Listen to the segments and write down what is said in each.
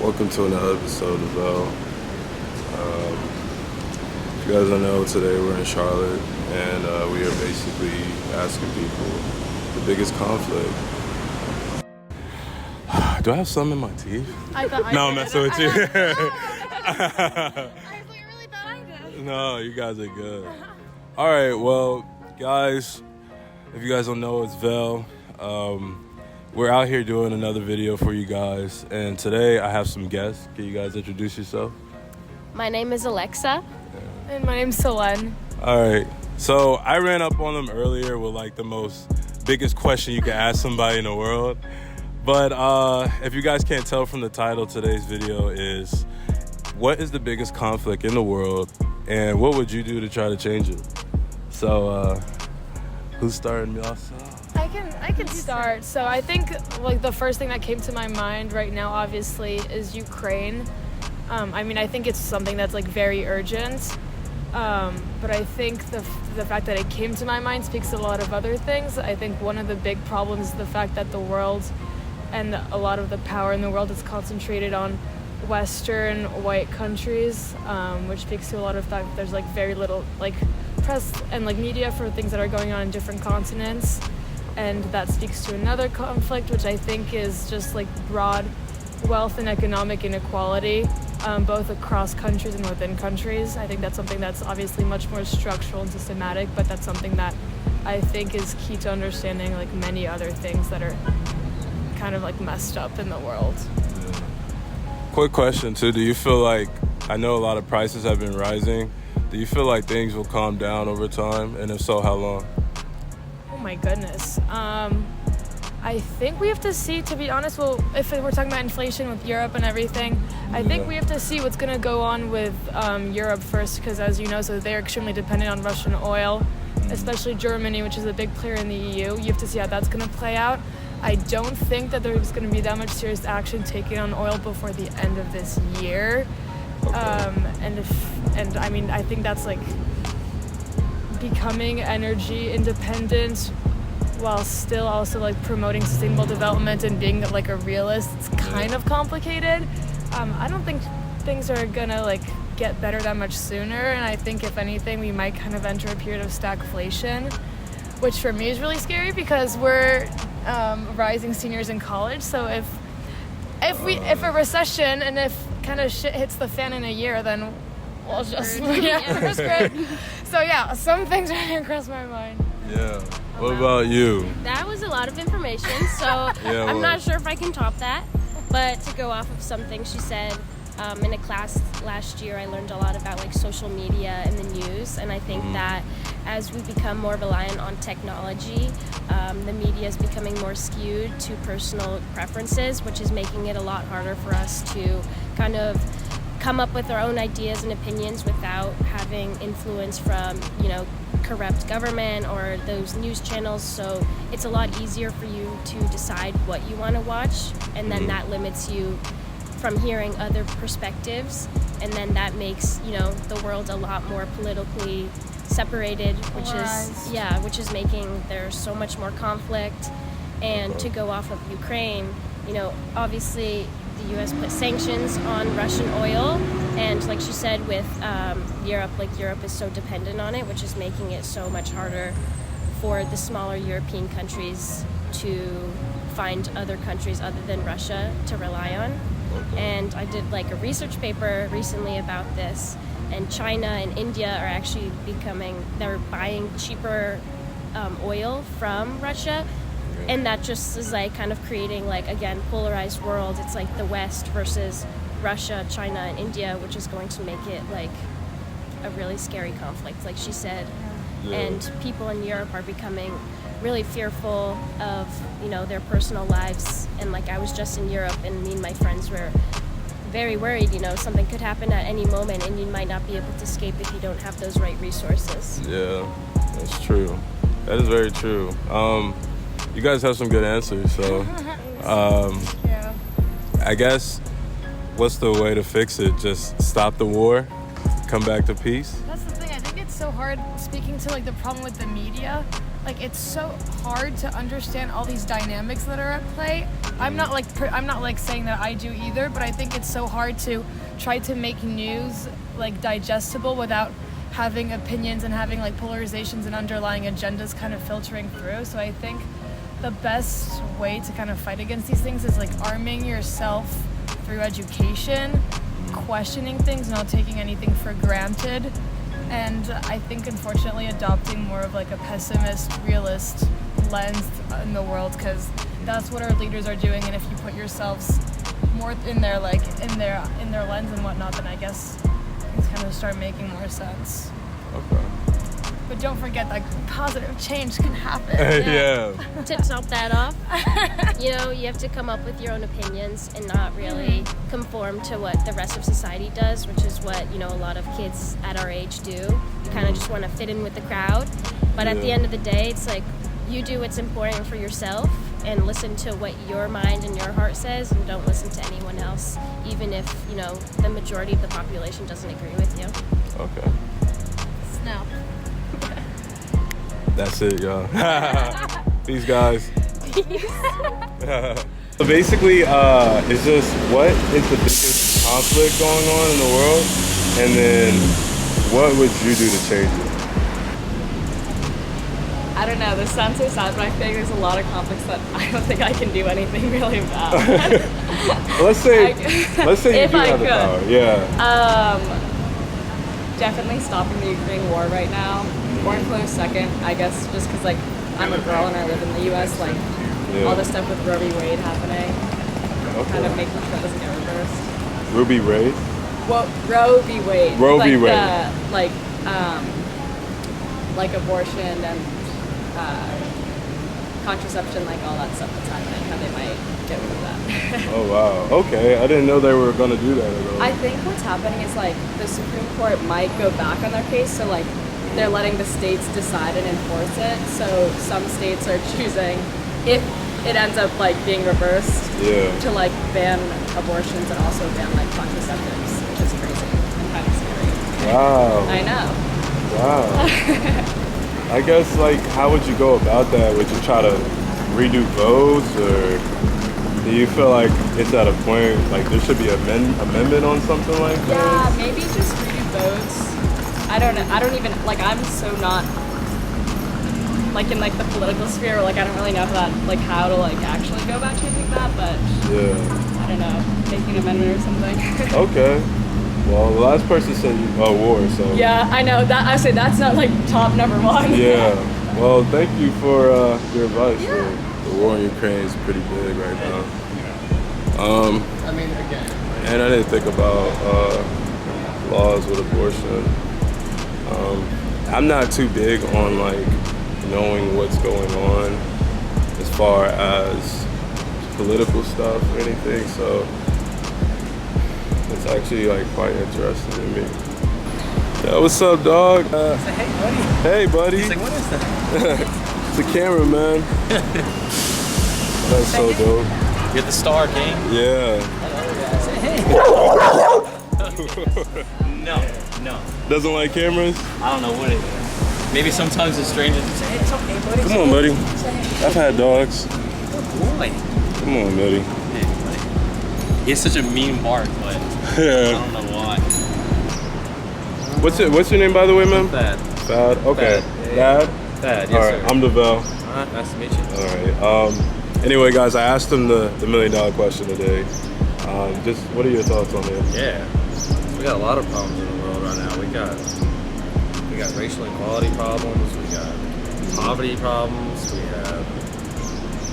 Welcome to another episode of Velle. If you guys don't know, today we're in Charlotte, and we are basically asking people the biggest conflict. Do I have some in my teeth? No, I'm messing with you. I really thought I did. No, you guys are good. All right, well, guys, if you guys don't know, it's Velle. We're out here doing another video for you guys, and today I have some guests. Can you guys introduce yourself? My name is Alexa. And my name's Selene. All right, so I ran up on them earlier with like the biggest question you can ask somebody in the world. But if you guys can't tell from the title, today's video is, what is the biggest conflict in the world, and what would you do to try to change it? So who's starting me off? I can start. So I think like the first thing that came to my mind right now, obviously, is Ukraine. I think it's something that's like very urgent. But I think the fact that it came to my mind speaks to a lot of other things. I think one of the big problems is the fact that the world and a lot of the power in the world is concentrated on Western white countries, which speaks to a lot of fact that there's like very little like press and like media for things that are going on in different continents. And that speaks to another conflict, which I think is just like broad wealth and economic inequality, both across countries and within countries. I think that's something that's obviously much more structural and systematic, but that's something that I think is key to understanding like many other things that are kind of like messed up in the world. Yeah. Quick question too, do you feel like, I know a lot of prices have been rising, do you feel like things will calm down over time, and if so, how long? Oh my goodness. I think we have to see, to be honest, well, if we're talking about inflation with Europe and everything, I think we have to see what's going to go on with Europe first, because as you know, so they're extremely dependent on Russian oil, especially Germany, which is a big player in the EU. You have to see how that's going to play out. I don't think that there's going to be that much serious action taken on oil before the end of this year. Okay. I think that's like becoming energy independent while still also like promoting sustainable development and being like a realist. It's kind of complicated. I don't think things are gonna like get better that much sooner, and I think if anything we might kind of enter a period of stagflation, which for me is really scary because we're rising seniors in college. So if a recession and if kind of shit hits the fan in a year, then we'll just we're screwed. So yeah, some things are gonna cross my mind. Yeah. What about you? That was a lot of information, so I'm not sure if I can top that. But to go off of something she said, in a class last year, I learned a lot about like social media and the news, and I think that as we become more reliant on technology, the media is becoming more skewed to personal preferences, which is making it a lot harder for us to kind of come up with our own ideas and opinions without having influence from, corrupt government or those news channels. So it's a lot easier for you to decide what you want to watch, and then that limits you from hearing other perspectives, and then that makes the world a lot more politically separated, which is making there's so much more conflict. And to go off of Ukraine, obviously the U.S. put sanctions on Russian oil, and like she said with Europe, Europe is so dependent on it, which is making it so much harder for the smaller European countries to find other countries other than Russia to rely on. And I did like a research paper recently about this, and China and India are actually they're buying cheaper oil from Russia. And that just is like kind of creating like, again, polarized world. It's like the West versus Russia, China, and India, which is going to make it like a really scary conflict, like she said. Yeah. And people in Europe are becoming really fearful of, their personal lives. And like I was just in Europe, and me and my friends were very worried, something could happen at any moment, and you might not be able to escape if you don't have those right resources. Yeah, that's true. That is very true. You guys have some good answers, so I guess what's the way to fix it? Just stop the war, come back to peace? That's the thing. I think it's so hard speaking to like the problem with the media. Like it's so hard to understand all these dynamics that are at play I'm not like saying that I do either, but I think it's so hard to try to make news like digestible without having opinions and having like polarizations and underlying agendas kind of filtering through. So I think the best way to kind of fight against these things is like arming yourself through education, questioning things, not taking anything for granted, and I think unfortunately adopting more of like a pessimist, realist lens in the world, because that's what our leaders are doing. And if you put yourselves more in their like in their lens and whatnot, then I guess things kind of start making more sense. Okay. But don't forget that positive change can happen. Yeah. To top that off, you know, you have to come up with your own opinions and not really conform to what the rest of society does, which is what, you know, a lot of kids at our age do. You kind of just want to fit in with the crowd. But at the end of the day, it's like you do what's important for yourself and listen to what your mind and your heart says, and don't listen to anyone else, even if, you know, the majority of the population doesn't agree with you. Okay. Snap. That's it, y'all. These guys. So basically, it's just what is the biggest conflict going on in the world, and then what would you do to change it? I don't know, this sounds so sad, but I feel like there's a lot of conflicts that I don't think I can do anything really about. let's say you do have the power. Yeah. Definitely stopping the Ukraine war right now. Or in close second, I guess, just because like I'm a girl and I live in the U.S. Like all the stuff with Roe v. Wade happening, kind of making sure it doesn't get reversed. Ruby Ray? Well, Roe v. Wade. Roe v. Wade. Like abortion and contraception, like all that stuff that's happening, how they might get rid of that. Oh wow, okay. I didn't know they were gonna do that at all. I think what's happening is like the Supreme Court might go back on their case, so like they're letting the states decide and enforce it. So some states are choosing, if it ends up like being reversed, to like ban abortions and also ban like contraceptives, which is crazy and kind of scary. Wow. I know. Wow. I guess, like, how would you go about that? Would you try to redo votes, or do you feel like it's at a point, like, there should be an amendment on something like that? Yeah, maybe just redo votes. I don't know. I don't even, like, I'm so not, like, in, like, the political sphere, like, I don't really know how to, like, actually go about changing that, but, I don't know, making an amendment or something. Okay. Well, the last person said war, so... Yeah, I know. That I say that's not, like, top number one. Yeah. Well, thank you for your advice. The war in Ukraine is pretty big right now. I mean, again... And I didn't think about laws with abortion. I'm not too big on, like, knowing what's going on as far as political stuff or anything, so... It's actually like quite interesting to me. Yo, what's up, dog? Say, hey, buddy. Hey, buddy. He's like, what is that? It's a camera, man. That's so dope. You're the star, King. Yeah. Say, hey. No. Doesn't like cameras? I don't know what it is. Maybe sometimes it's strangers to say, hey, it's okay, buddy. Come on, buddy. I've had dogs. Oh, boy. Come on, buddy. Hey, buddy. He has such a mean bark, but I don't know why. What's your name, by the way, man? Thad. Thad. Okay. Yeah. Thad. Thad. Yes, All right. sir. I'm Velle. Nice to meet you. All right. Anyway, guys, I asked him the $1 million question today. Just what are your thoughts on it? Yeah, we got a lot of problems in the world right now. We got racial equality problems. We got poverty problems. We have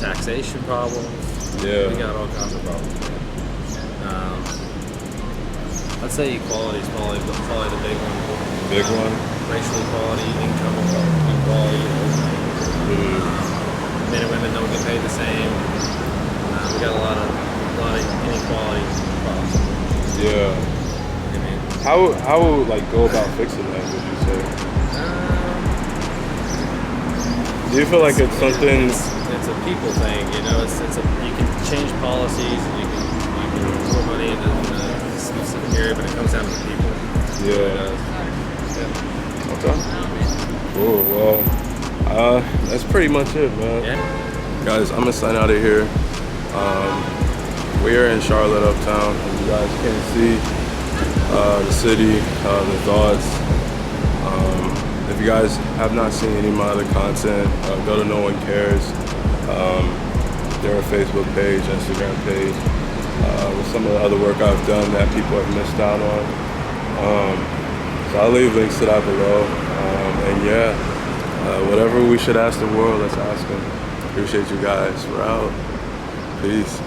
taxation problems. Yeah. We got all kinds of problems. I'd say equality is probably the big one. Big one. Racial equality, income equality. Men and women don't get paid the same. We got a lot of inequality problems. Yeah. I mean, How like go about fixing that? Would you say? Do you feel like it's something? It's a people thing, you know. You can change policies, and you can put money in a specific area, but it comes down to the people. Yeah. Okay. Cool. Well, that's pretty much it, man. Yeah. Guys, I'm gonna sign out of here. We are in Charlotte Uptown. As you guys can see, the city, the thoughts. If you guys have not seen any of my other content, go to No One Cares. Their Facebook page, Instagram page, with some of the other work I've done that people have missed out on. So I'll leave links to that below. And yeah, whatever we should ask the world, let's ask them. Appreciate you guys. We're out. Peace.